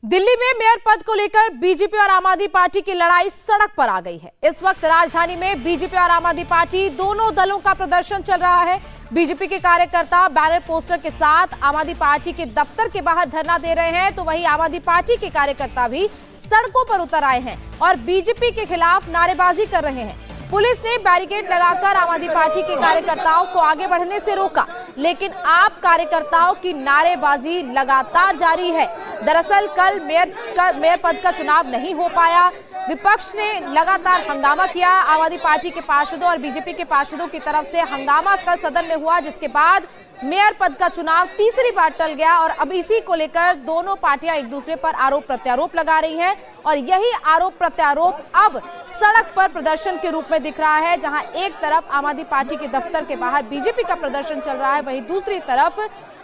दिल्ली में मेयर पद को लेकर बीजेपी और आम आदमी पार्टी की लड़ाई सड़क पर आ गई है। इस वक्त राजधानी में बीजेपी और आम आदमी पार्टी दोनों दलों का प्रदर्शन चल रहा है। बीजेपी के कार्यकर्ता बैनर पोस्टर के साथ आम आदमी पार्टी के दफ्तर के बाहर धरना दे रहे हैं, तो वहीं आम आदमी पार्टी के कार्यकर्ता भी सड़कों पर उतर आए हैं और बीजेपी के खिलाफ नारेबाजी कर रहे हैं। पुलिस ने बैरिकेड लगाकर आम आदमी पार्टी के कार्यकर्ताओं को आगे बढ़ने से रोका, लेकिन आप कार्यकर्ताओं की नारेबाजी लगातार जारी है। दरअसल कल मेयर पद का चुनाव नहीं हो पाया। विपक्ष ने लगातार हंगामा किया। आम आदमी पार्टी के पार्षदों और बीजेपी के पार्षदों की तरफ से हंगामा कल सदन में हुआ, जिसके बाद मेयर पद का चुनाव तीसरी बार टल गया और अब इसी को लेकर दोनों पार्टियां एक दूसरे पर आरोप प्रत्यारोप लगा रही हैं और यही आरोप प्रत्यारोप अब सड़क पर प्रदर्शन के रूप में दिख रहा है, जहां एक तरफ आम आदमी पार्टी के दफ्तर के बाहर बीजेपी का प्रदर्शन चल रहा है, वहीं दूसरी तरफ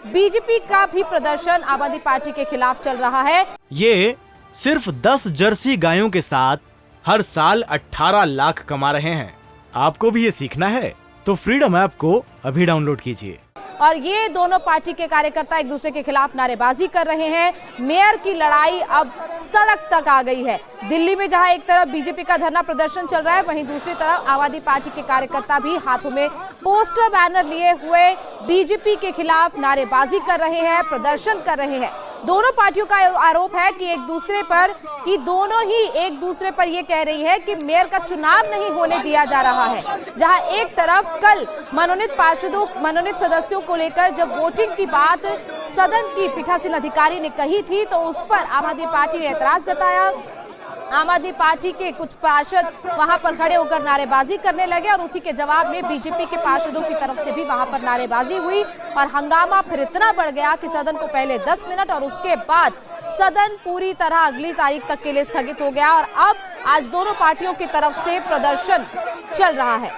बीजेपी का भी प्रदर्शन आम आदमी पार्टी के खिलाफ चल रहा है। ये सिर्फ 10 जर्सी गायों के साथ हर साल 18 लाख कमा रहे हैं। आपको भी ये सीखना है तो फ्रीडम ऐप को अभी डाउनलोड कीजिए। और ये दोनों पार्टी के कार्यकर्ता एक दूसरे के खिलाफ नारेबाजी कर रहे हैं। मेयर की लड़ाई अब सड़क तक आ गई है। दिल्ली में जहां एक तरफ बीजेपी का धरना प्रदर्शन चल रहा है, वहीं दूसरी तरफ आम आदमी पार्टी के कार्यकर्ता भी हाथों में पोस्टर बैनर लिए हुए बीजेपी के खिलाफ नारेबाजी कर रहे हैं, प्रदर्शन कर रहे हैं। दोनों पार्टियों का आरोप है कि दोनों ही एक दूसरे पर ये कह रही है कि मेयर का चुनाव नहीं होने दिया जा रहा है। जहां एक तरफ कल मनोनीत सदस्यों को लेकर जब वोटिंग की बात सदन की पीठासीन अधिकारी ने कही थी, तो उस पर आम आदमी पार्टी ने ऐतराज जताया। आम आदमी पार्टी के कुछ पार्षद वहां पर खड़े होकर नारेबाजी करने लगे और उसी के जवाब में बीजेपी के पार्षदों की तरफ से भी वहां पर नारेबाजी हुई और हंगामा फिर इतना बढ़ गया कि सदन को पहले 10 मिनट और उसके बाद सदन पूरी तरह अगली तारीख तक के लिए स्थगित हो गया और अब आज दोनों पार्टियों की तरफ से प्रदर्शन चल रहा है।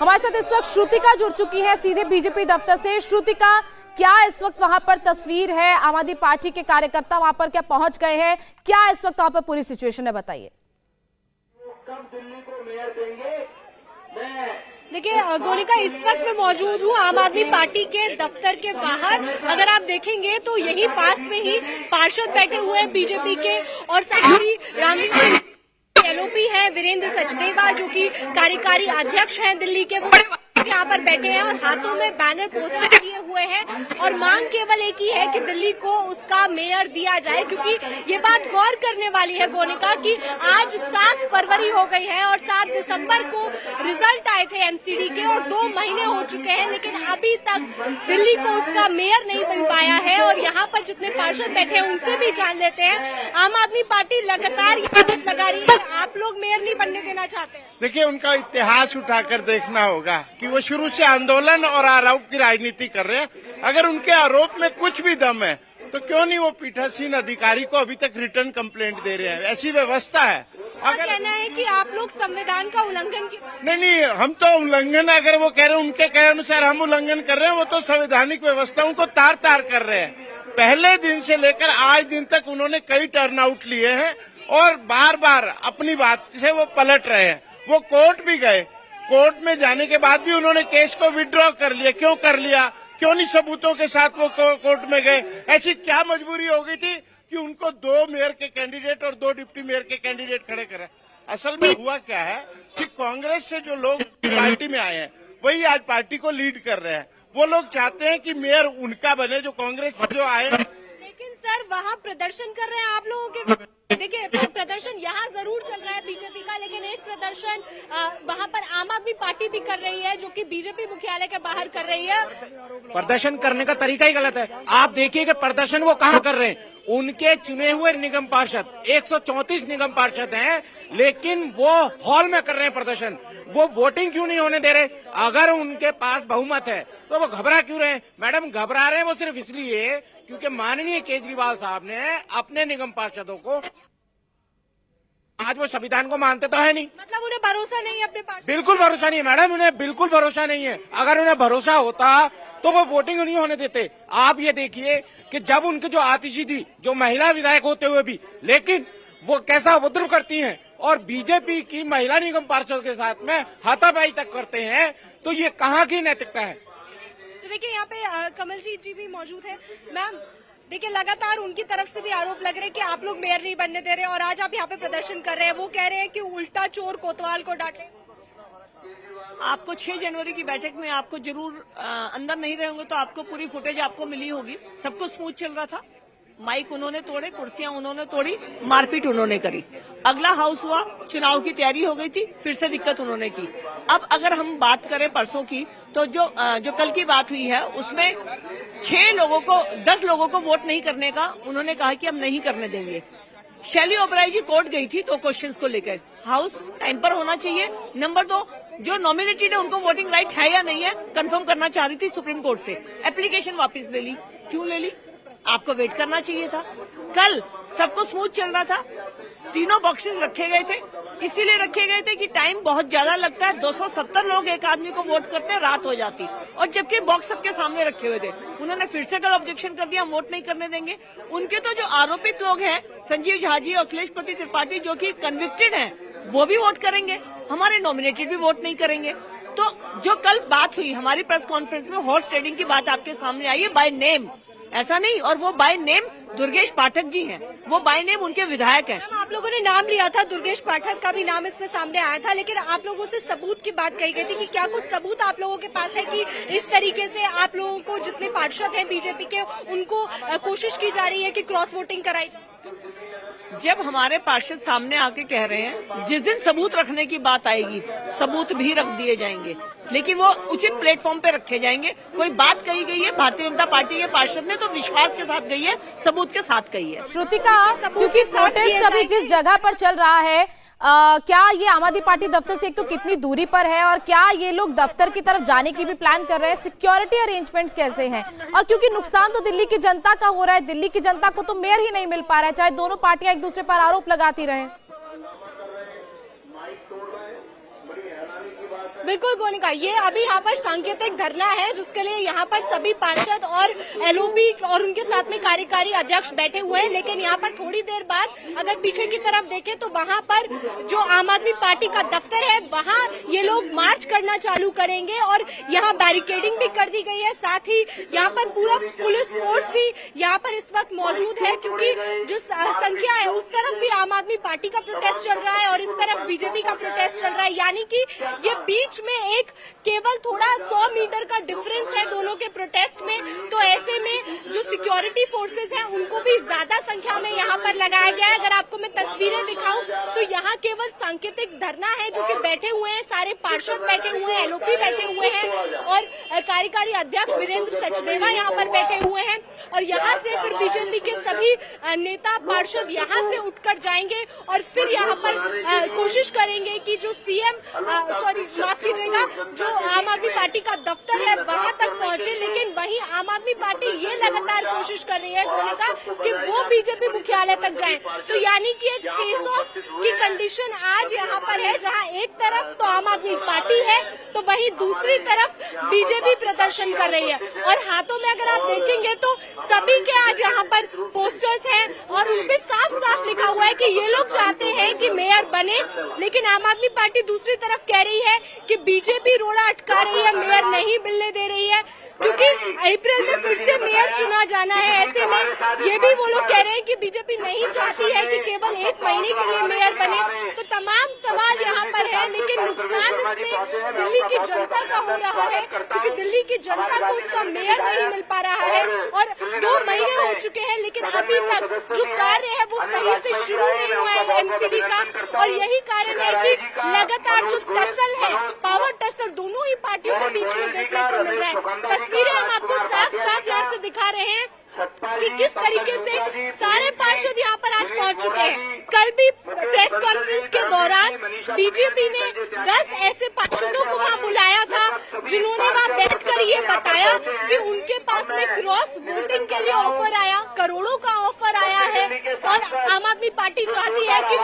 हमारे साथ इस वक्त श्रुतिका जुड़ चुकी है सीधे बीजेपी दफ्तर से। श्रुतिका, क्या इस वक्त वहां पर तस्वीर है? आम आदमी पार्टी के कार्यकर्ता वहां पर क्या पहुंच गए हैं? क्या इस वक्त वहां पर पूरी सिचुएशन है, बताइए। कब दिल्ली को मेयर देंगे? देखिए गोनिका, इस वक्त मैं मौजूद हूँ आम आदमी पार्टी के दफ्तर के बाहर। अगर आप देखेंगे तो यही पास में ही पार्षद बैठे हुए हैं बीजेपी के और साथ ही रामवीर एलओपी है, वीरेंद्र सचदेवा जो कि कार्यकारी अध्यक्ष हैं दिल्ली के, वो यहाँ पर बैठे हैं और हाथों में बैनर पोस्टर लिए हुए हैं और मांग केवल एक ही है कि दिल्ली को उसका मेयर दिया जाए, क्योंकि ये बात गौर करने वाली है गोनिका कि आज 7 फरवरी हो गई है और 7 दिसंबर को रिजल्ट आए थे एमसीडी के और 2 महीने हो चुके हैं, लेकिन अभी तक दिल्ली को उसका मेयर नहीं मिल पाया है। और यहाँ पर जितने पार्षद बैठे हैं उनसे भी जान लेते हैं। आम आदमी पार्टी लगातार आरोप लगा रही है, आप लोग मेयर नहीं बनने देना चाहते हैं। देखिए, उनका इतिहास उठाकर देखना होगा कि वो शुरू से आंदोलन और आरोप की राजनीति कर रहे हैं। अगर उनके आरोप में कुछ भी दम है तो क्यों नहीं वो पीठासीन अधिकारी को अभी तक रिटर्न कंप्लेंट दे रहे हैं? ऐसी व्यवस्था है। अगर कहना है कि आप लोग संविधान का उल्लंघन नहीं, हम तो उल्लंघन, अगर वो कह रहे हैं उनके कहे अनुसार हम उल्लंघन कर रहे हैं, वो तो संवैधानिक व्यवस्थाओं को तार तार कर रहे हैं। पहले दिन से लेकर आज दिन तक उन्होंने कई टर्नआउट लिए हैं और बार बार अपनी बात से वो पलट रहे हैं। वो कोर्ट भी गए, कोर्ट में जाने के बाद भी उन्होंने केस को विड्रॉ कर लिया। क्यों कर लिया? क्यों नहीं सबूतों के साथ वो कोर्ट में गए? ऐसी क्या मजबूरी हो गई थी कि उनको 2 मेयर के कैंडिडेट और 2 डिप्टी मेयर के कैंडिडेट खड़े करें? असल में हुआ क्या है कि कांग्रेस से जो लोग पार्टी में आए हैं वही आज पार्टी को लीड कर रहे हैं। वो लोग चाहते हैं कि मेयर उनका बने जो कांग्रेस जो आए। लेकिन सर वहाँ प्रदर्शन कर रहे हैं आप लोगों के। देखिए, प्रदर्शन यहाँ जरूर चल रहा है बीजेपी का, लेकिन एक प्रदर्शन वहाँ पर आम आदमी पार्टी भी कर रही है, जो कि बीजेपी मुख्यालय के बाहर कर रही है। प्रदर्शन करने का तरीका ही गलत है। आप देखिए कि प्रदर्शन वो कहाँ कर रहे हैं। उनके चुने हुए निगम पार्षद 134 निगम पार्षद हैं, लेकिन वो हॉल में कर रहे हैं प्रदर्शन। वो वोटिंग क्यों नहीं होने दे रहे? अगर उनके पास बहुमत है तो वो घबरा क्यों रहे? मैडम, घबरा रहे हैं वो सिर्फ इसलिए क्योंकि माननीय केजरीवाल साहब ने अपने निगम पार्षदों को, आज वो संविधान को मानते तो है नहीं, मतलब उन्हें भरोसा नहीं है अपने पार्षद। बिल्कुल भरोसा नहीं है मैडम, उन्हें बिल्कुल भरोसा नहीं है। अगर उन्हें भरोसा होता तो वो वोटिंग नहीं होने देते। आप ये देखिए कि जब उनकी जो आतिशी थी, जो महिला विधायक होते हुए भी, लेकिन वो कैसा उपद्रव करती हैं और बीजेपी की महिला निगम पार्षद के साथ में हाथापाई तक करते हैं, तो ये कहाँ की नैतिकता है? देखिए, यहाँ पे कमलजीत जी भी मौजूद है। मैम, देखिए, लगातार उनकी तरफ से भी आरोप लग रहे हैं कि आप लोग मेयर नहीं बनने दे रहे और आज आप यहाँ पे प्रदर्शन कर रहे हैं। वो कह रहे हैं कि उल्टा चोर कोतवाल को डांटे। आपको 6 जनवरी की बैठक में आपको जरूर अंदर नहीं रहे होंगे तो आपको पूरी फुटेज आपको मिली होगी। सब कुछ स्मूथ चल रहा था, माइक उन्होंने तोड़े, कुर्सियां उन्होंने तोड़ी, मारपीट उन्होंने करी। अगला हाउस हुआ, चुनाव की तैयारी हो गई थी, फिर से दिक्कत उन्होंने की। अब अगर हम बात करें परसों की, तो जो कल की बात हुई है उसमें 10 लोगों को वोट नहीं करने का उन्होंने कहा कि हम नहीं करने देंगे। शैली ओबराय जी कोर्ट गई थी 2 क्वेश्चंस को लेकर। हाउस टाइम पर होना चाहिए। नंबर 2, जो नॉमिनेटेड है उनको वोटिंग राइट है या नहीं है कंफर्म करना चाह रही थी सुप्रीम कोर्ट से। एप्लीकेशन वापस ले ली। क्यों ले ली? आपको वेट करना चाहिए था। कल सब कुछ स्मूथ चल रहा था, तीनों बॉक्सेस रखे गए थे। इसीलिए रखे गए थे कि टाइम बहुत ज्यादा लगता है, 270 लोग एक आदमी को वोट करते हैं, रात हो जाती। और जबकि बॉक्स सबके सामने रखे हुए थे, उन्होंने फिर से कल ऑब्जेक्शन कर दिया, हम वोट नहीं करने देंगे। उनके तो जो आरोपित लोग हैं, संजीव झा जी और अखिलेश त्रिपाठी जो कि कन्विक्टेड हैं, वो भी वोट करेंगे, हमारे नॉमिनेटेड भी वोट नहीं करेंगे। तो जो कल बात हुई हमारी प्रेस कॉन्फ्रेंस में, हॉर्स ट्रेडिंग की बात आपके सामने आई है बाय नेम, ऐसा नहीं। और वो बाय नेम दुर्गेश पाठक जी हैं, वो बाय नेम उनके विधायक हैं। आप लोगों ने नाम लिया था, दुर्गेश पाठक का भी नाम इसमें सामने आया था, लेकिन आप लोगों से सबूत की बात कही गई थी कि क्या कुछ सबूत आप लोगों के पास है कि इस तरीके से आप लोगों को, जितने पार्षद हैं बीजेपी के, उनको कोशिश की जा रही है कि क्रॉस वोटिंग कराई जाए? जब हमारे पार्षद सामने आके कह रहे हैं, जिस दिन सबूत रखने की बात आएगी सबूत भी रख दिए जाएंगे, लेकिन वो उचित प्लेटफॉर्म पे रखे जाएंगे। कोई बात कही गई है भारतीय जनता पार्टी के पार्षद ने तो विश्वास के साथ गई है, सबूत के साथ गई है। श्रुतिका, क्योंकि प्रोटेस्ट अभी जिस जगह पर चल रहा है, क्या ये आम आदमी पार्टी दफ्तर से एक तो कितनी दूरी पर है, और क्या ये लोग दफ्तर की तरफ जाने की भी प्लान कर रहे हैं? सिक्योरिटी अरेंजमेंट्स कैसे हैं? और क्योंकि नुकसान तो दिल्ली की जनता का हो रहा है, दिल्ली की जनता को तो मेयर ही नहीं मिल पा रहा है, चाहे दोनों पार्टियां एक दूसरे पर आरोप लगाती रहें। बिल्कुल गोनिका, ये अभी यहाँ पर सांकेतिक धरना है जिसके लिए यहाँ पर सभी पार्षद और एलओपी और उनके साथ में कार्यकारी अध्यक्ष बैठे हुए हैं। लेकिन यहाँ पर थोड़ी देर बाद अगर पीछे की तरफ देखें तो वहाँ पर जो आम आदमी पार्टी का दफ्तर है वहाँ ये लोग मार्च करना चालू करेंगे और यहाँ बैरिकेडिंग भी कर दी गई है। साथ ही यहाँ पर पूरा पुलिस फोर्स भी यहाँ पर इस वक्त मौजूद है, क्योंकि जो संख्या है उस तरफ भी आम आदमी पार्टी का प्रोटेस्ट चल रहा है और इस तरफ बीजेपी का प्रोटेस्ट चल रहा है। यानी कि ये बीच में एक केवल थोड़ा 100 मीटर का डिफरेंस है दोनों के प्रोटेस्ट में। तो ऐसे में जो सिक्योरिटी फोर्सेस हैं उनको भी ज्यादा संख्या में यहाँ पर लगाया गया है। अगर आपको मैं तस्वीरें दिखाऊं तो यहाँ केवल सांकेतिक धरना है जो कि बैठे हुए हैं, सारे पार्षद बैठे हुए हैं, एलओपी बैठे हुए हैं और कार्यकारी अध्यक्ष वीरेंद्र सचदेवा यहाँ पर बैठे हुए हैं। और यहाँ से फिर बीजेपी के सभी नेता पार्षद यहाँ से उठकर जाएंगे और फिर यहाँ पर कोशिश करेंगे कि जो सीएम माफ कीजिएगा, जो आम आदमी पार्टी का दफ्तर है वहां तक पहुंचे। लेकिन वहीं आम आदमी पार्टी ये लगातार कोशिश कर रही है गोनिका कि वो बीजेपी मुख्यालय तक जाए। तो यानी कि एक फेस ऑफ की कंडीशन आज यहाँ पर है, जहाँ एक तरफ तो आम आदमी पार्टी है तो वहीं दूसरी तरफ बीजेपी प्रदर्शन कर रही है। और हाथों में अगर आप देखेंगे तो सभी के आज यहाँ पर पोस्टर्स हैं और उनपे साफ साफ लिखा हुआ है कि ये लोग चाहते हैं कि मेयर बने। लेकिन आम आदमी पार्टी दूसरी तरफ कह रही है कि बीजेपी रोड़ा अटका रही है, मेयर नहीं मिलने दे रही है, क्योंकि अप्रैल में फिर से मेयर चुना जाना है। ऐसे में ये भी वो लोग कह रहे हैं कि बीजेपी नहीं चाहती है कि केवल 1 महीने के लिए मेयर बने। तो तमाम सवाल यहाँ पर है, लेकिन नुकसान इसमें दिल्ली की जनता का हो रहा है, क्योंकि दिल्ली की जनता को उसका मेयर नहीं मिल पा रहा है। और 2 महीने हो चुके हैं लेकिन अभी तक जो कार्य है वो सही से शुरू नहीं हुआ है एमसीडी का। और यही कारण है कि लगातार जो टसल है, पावर टसल दोनों ही पार्टियों के बीच में देखने को मिल रहा है। तस्वीरें हम आपको साफ साफ यहाँ से दिखा रहे हैं कि किस तरीके से सारे पार्षद यहाँ पर आज पहुंच चुके हैं। कल भी प्रेस कॉन्फ्रेंस के दौरान बीजेपी ने 10 ऐसे पार्षदों को वहाँ बुलाया था जिन्होंने वहाँ बैठकर ये बताया कि उनके पास में क्रॉस वोटिंग के लिए ऑफर आया, करोड़ों का ऑफर आया है और आम आदमी पार्टी चाहती है कि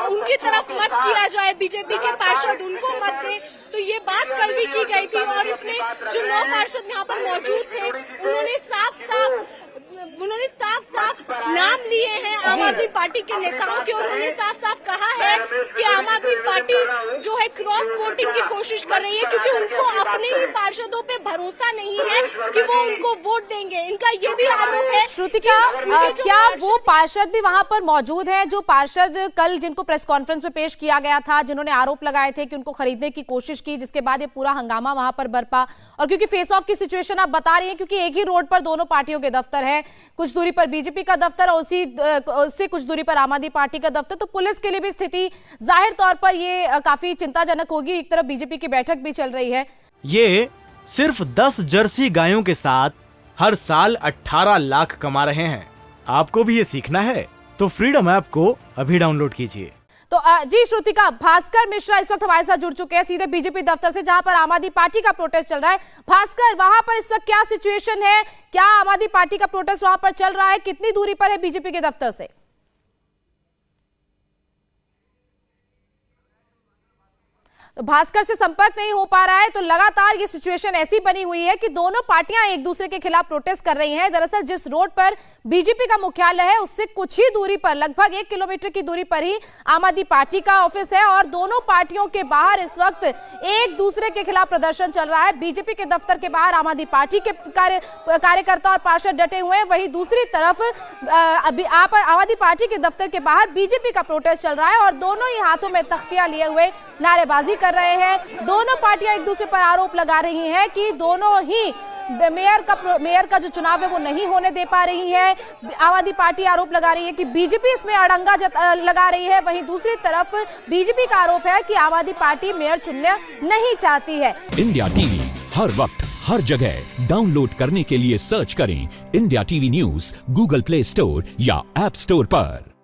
उनकी तरफ मत किया जाए, बीजेपी के पार्षद उनको मत दें। तो ये बात कल भी की गई थी और इसमें जो 9 पार्षद यहाँ पर मौजूद थे उन्होंने साफ साफ नाम लिए हैं आम आदमी पार्टी के नेताओं की, और उन्होंने साफ साफ कहा है कि आम आदमी पार्टी जो है क्रॉस वोटिंग की कोशिश कर रही है, क्योंकि उनको अपने ही पार्षदों पे भरोसा नहीं है कि वो उनको वोट देंगे। इनका ये भी आरोप है। श्रुतिका, क्या वो पार्षद भी वहां पर मौजूद हैं जो पार्षद कल जिनको प्रेस कॉन्फ्रेंस में पेश किया गया था, जिन्होंने आरोप लगाए थे कि उनको खरीदने की कोशिश की, जिसके बाद ये पूरा हंगामा वहां पर बरपा? और क्योंकि फेस ऑफ की सिचुएशन आप बता रही हैं, क्योंकि एक ही रोड पर दोनों पार्टियों के दफ्तर हैं, कुछ दूरी पर बीजेपी का दफ्तर और उससे कुछ दूरी पर आम आदमी पार्टी का दफ्तर, तो पुलिस के लिए भी स्थिति जाहिर तौर पर ये काफी चिंताजनक होगी। एक तरफ बीजेपी की बैठक भी चल रही है। ये सिर्फ 10 जर्सी गायों के साथ हर साल 18 लाख कमा रहे हैं। आपको भी ये सीखना है तो फ्रीडम ऐप को अभी डाउनलोड कीजिए। तो जी श्रुतिका, भास्कर मिश्रा इस वक्त हमारे साथ जुड़ चुके हैं सीधे बीजेपी दफ्तर से, जहां पर आम आदमी पार्टी का प्रोटेस्ट चल रहा है। भास्कर, वहां पर इस वक्त क्या सिचुएशन है? क्या आम आदमी पार्टी का प्रोटेस्ट वहां पर चल रहा है? कितनी दूरी पर है बीजेपी के दफ्तर से? तो भास्कर से संपर्क नहीं हो पा रहा है। तो लगातार ये सिचुएशन ऐसी बनी हुई है कि दोनों पार्टियां एक दूसरे के खिलाफ प्रोटेस्ट कर रही हैं। दरअसल जिस रोड पर बीजेपी का मुख्यालय है उससे कुछ ही दूरी पर, लगभग 1 किलोमीटर की दूरी पर ही आम आदमी पार्टी का ऑफिस है, और दोनों पार्टियों के बाहर इस वक्त एक दूसरे के खिलाफ प्रदर्शन चल रहा है। बीजेपी के दफ्तर के बाहर आम आदमी पार्टी के कार्यकर्ता और पार्षद डटे हुए हैं, वहीं दूसरी तरफ आम आदमी पार्टी के दफ्तर के बाहर बीजेपी का प्रोटेस्ट चल रहा है, और दोनों ही हाथों में तख्तियां लिए हुए नारेबाजी कर रहे हैं। दोनों पार्टियां एक दूसरे पर आरोप लगा रही हैं कि दोनों ही मेयर का जो चुनाव है वो नहीं होने दे पा रही है। आम आदमी पार्टी आरोप लगा रही है कि बीजेपी इसमें अड़ंगा लगा रही है, वहीं दूसरी तरफ बीजेपी का आरोप है कि आम आदमी पार्टी मेयर चुनना नहीं चाहती है। इंडिया टीवी हर वक्त हर जगह डाउनलोड करने के लिए सर्च करें India TV news Google play store या ऐप स्टोर पर।